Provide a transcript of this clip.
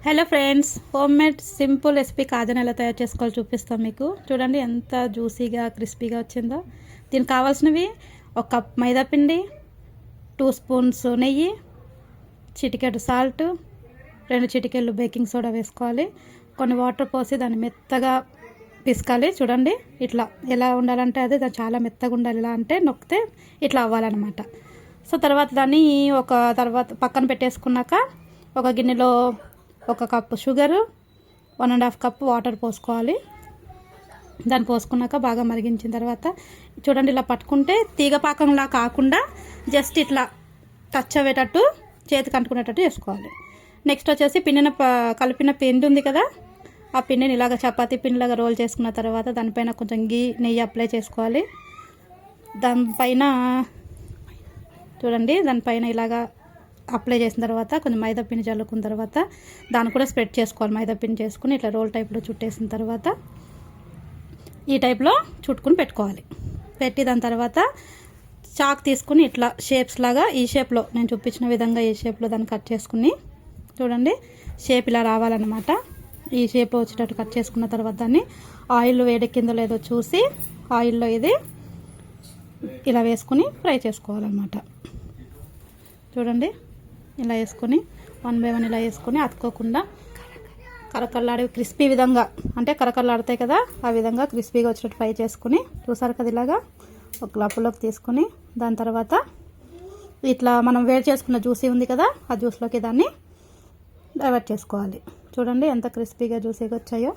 Hello friends, homemade simple recipe కాజాని ఎలా తయారు చేసుకోవాలో చూపిస్తాం మీకు. చూడండి ఎంత జ్యూసీగా క్రిస్పీగా వచ్చిందో. దీనికి కావాల్సినవి ఒక కప్ మైదా పిండి, 2 స్పూన్స్ నెయ్యి, చిటికెడు సాల్ట్, 2 చిటికెళ్ళు బేకింగ్ సోడా వేసుకోవాలి. కొన్ని వాటర్ పోసి దాన్ని మెత్తగా పిసకాలి. చూడండి ఇట్లా ఎలా ఉండాలంటే అది చాలా మెత్తగా ఉండాలి. ఇలా అంటే నొక్కితే ఇట్లా అవ్వాలన్నమాట. సో తర్వాత దాన్ని పక్కన పెట్టేసుకున్నాక ఒక గిన్నెలో 1 కప్పు షుగరు, 1.5 కప్పు వాటర్ పోసుకోవాలి. దాన్ని పోసుకున్నాక బాగా మరిగించిన తర్వాత చూడండి ఇలా పట్టుకుంటే తీగ పాకంలా కాకుండా జస్ట్ ఇట్లా టచ్ అయ్యేటట్టు చేతికి అంటుకునేటట్టు చేసుకోవాలి. నెక్స్ట్ వచ్చేసి కలిపిన పిండి ఉంది కదా, ఆ పిండిని ఇలాగ చపాతీ పిండిలాగా రోల్ చేసుకున్న తర్వాత దానిపైన కొంచెం నెయ్యి అప్లై చేసుకోవాలి. దానిపైన చూడండి దానిపైన ఇలాగా అప్లై చేసిన తర్వాత కొంచెం మైదా పిండి చల్లుకున్న తర్వాత దాన్ని కూడా స్ప్రెడ్ చేసుకోవాలి. మైదా పిండి చేసుకుని ఇట్లా రోల్ టైప్లో చుట్టేసిన తర్వాత ఈ టైప్లో చుట్టుకుని పెట్టుకోవాలి. పెట్టి దాని తర్వాత చాక్ తీసుకుని ఇట్లా షేప్స్ లాగా ఈ షేప్లో నేను చూపించిన విధంగా ఈ షేప్లో దాన్ని కట్ చేసుకుని చూడండి షేప్ ఇలా రావాలన్నమాట. ఈ షేప్ వచ్చేటట్టు కట్ చేసుకున్న తర్వాత దాన్ని ఆయిల్ వేడెక్కిందో లేదో చూసి ఆయిల్లో ఇది ఇలా వేసుకుని ఫ్రై చేసుకోవాలన్నమాట. చూడండి ఇలా వేసుకొని 1 బై 1 ఇలా వేసుకొని అతుక్కోకుండా కరకరలాడే క్రిస్పీ విధంగా, అంటే కరకరలాడతాయి కదా ఆ విధంగా క్రిస్పీగా వచ్చినట్టు ఫ్రై చేసుకుని చూసారు కదా ఇలాగా ఒక గ్లాపులోకి తీసుకొని దాని తర్వాత ఇట్లా మనం వేడి చేసుకున్న జ్యూసీ ఉంది కదా ఆ జ్యూస్లోకి దాన్ని డైవర్ట్ చేసుకోవాలి. చూడండి ఎంత క్రిస్పీగా జ్యూసీగా వచ్చాయో.